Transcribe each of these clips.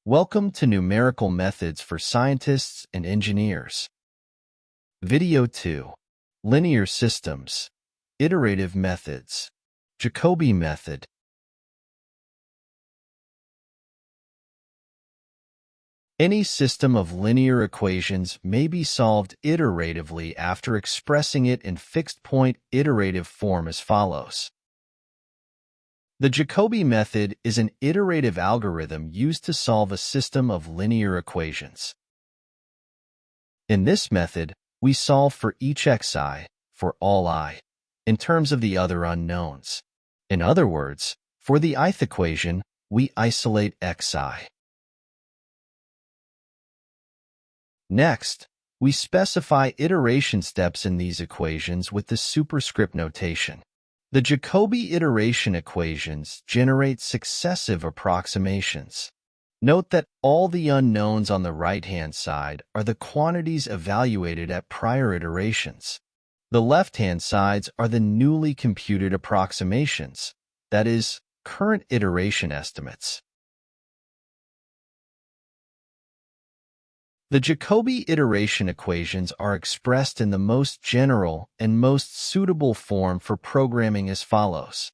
Welcome to Numerical Methods for Scientists and Engineers. Video 2. Linear Systems. Iterative Methods. Jacobi Method. Any system of linear equations may be solved iteratively after expressing it in fixed-point iterative form as follows. The Jacobi method is an iterative algorithm used to solve a system of linear equations. In this method, we solve for each xi, for all I, in terms of the other unknowns. In other words, for the ith equation, we isolate xi. Next, we specify iteration steps in these equations with the superscript notation. The Jacobi iteration equations generate successive approximations. Note that all the unknowns on the right-hand side are the quantities evaluated at prior iterations. The left-hand sides are the newly computed approximations, that is, current iteration estimates. The Jacobi iteration equations are expressed in the most general and most suitable form for programming as follows.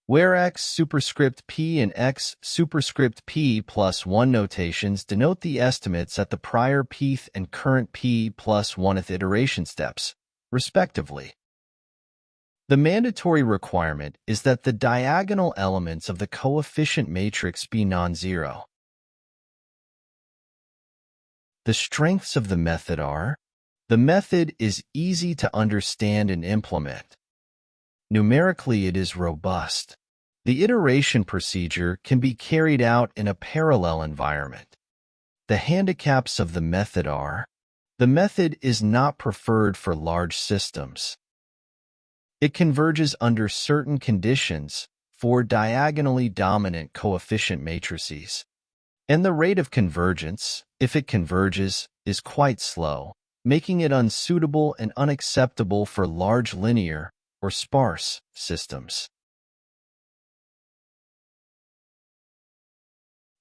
Where x superscript p and x superscript p plus 1 notations denote the estimates at the prior pth and current p plus 1th iteration steps, respectively. The mandatory requirement is that the diagonal elements of the coefficient matrix be non-zero. The strengths of the method are: the method is easy to understand and implement. Numerically, it is robust. The iteration procedure can be carried out in a parallel environment. The handicaps of the method are: the method is not preferred for large systems. It converges under certain conditions for diagonally dominant coefficient matrices. And the rate of convergence, if it converges, is quite slow, making it unsuitable and unacceptable for large linear or sparse systems.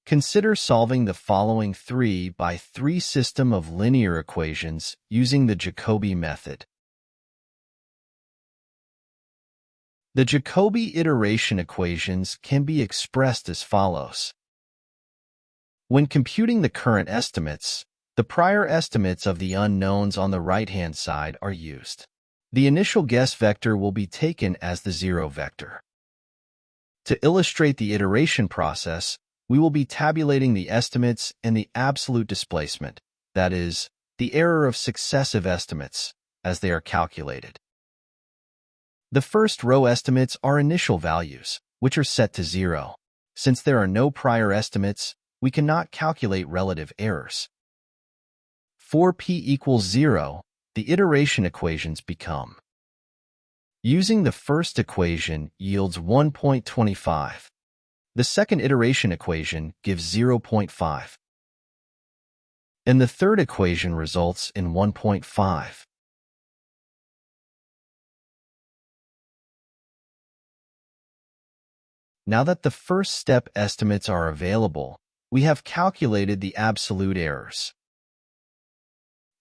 Consider solving the following 3x3 system of linear equations using the Jacobi method. The Jacobi iteration equations can be expressed as follows. When computing the current estimates, the prior estimates of the unknowns on the right-hand side are used. The initial guess vector will be taken as the zero vector. To illustrate the iteration process, we will be tabulating the estimates and the absolute displacement, that is, the error of successive estimates, as they are calculated. The first row estimates are initial values, which are set to 0. Since there are no prior estimates, we cannot calculate relative errors. For p equals 0, the iteration equations become. Using the first equation yields 1.25. The second iteration equation gives 0.5. And the third equation results in 1.5. Now that the first step estimates are available, we have calculated the absolute errors,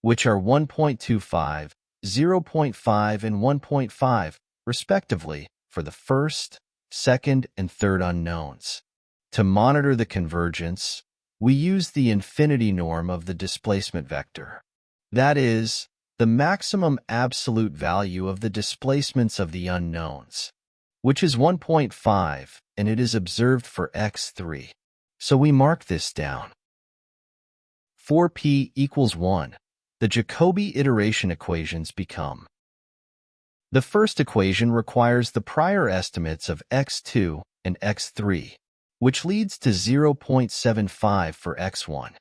which are 1.25, 0.5, and 1.5, respectively, for the first, second, and third unknowns. To monitor the convergence, we use the infinity norm of the displacement vector. That is, the maximum absolute value of the displacements of the unknowns, which is 1.5, and it is observed for x3. So we mark this down. For p equals 1, the Jacobi iteration equations become. The first equation requires the prior estimates of x2 and x3, which leads to 0.75 for x1,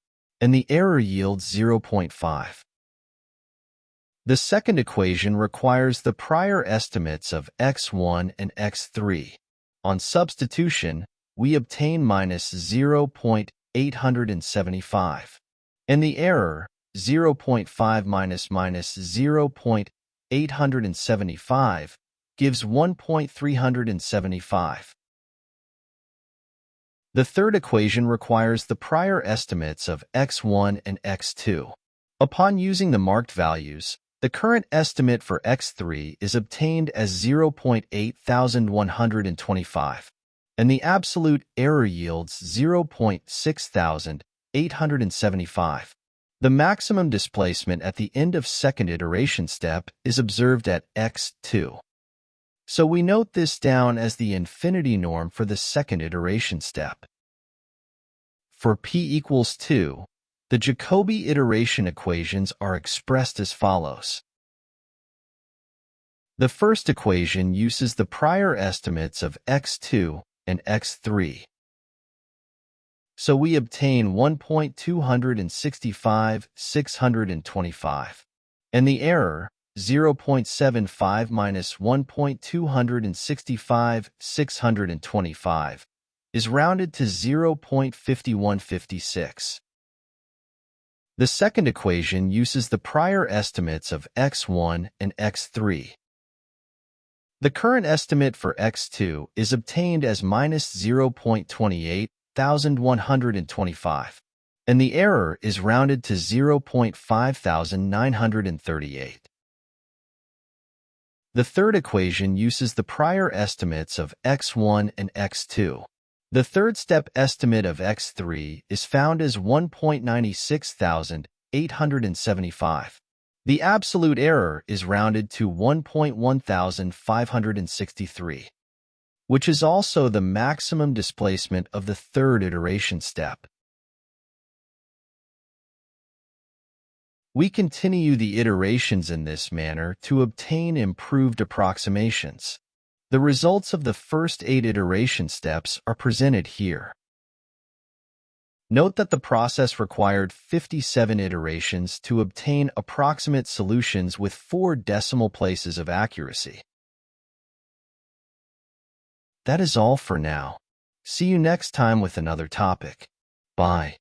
and the error yields 0.5. The second equation requires the prior estimates of x1 and x3. On substitution, we obtain minus 0.875, and the error, 0.5 minus 0.875, gives 1.375. The third equation requires the prior estimates of x1 and x2. Upon using the marked values, the current estimate for x3 is obtained as 0.8125, and the absolute error yields 0.6875. The maximum displacement at the end of second iteration step is observed at x2. So we note this down as the infinity norm for the second iteration step. For p equals 2, the Jacobi iteration equations are expressed as follows. The first equation uses the prior estimates of x2 and x3. So we obtain 1.265,625, and the error, 0.75 minus 1.265,625, is rounded to 0.5156. The second equation uses the prior estimates of x1 and x3. The current estimate for x2 is obtained as minus 0.28,125, and the error is rounded to 0.5938. The third equation uses the prior estimates of x1 and x2. The third step estimate of x3 is found as 1.96875. The absolute error is rounded to 1.1563, which is also the maximum displacement of the third iteration step. We continue the iterations in this manner to obtain improved approximations. The results of the first 8 iteration steps are presented here. Note that the process required 57 iterations to obtain approximate solutions with 4 decimal places of accuracy. That is all for now. See you next time with another topic. Bye.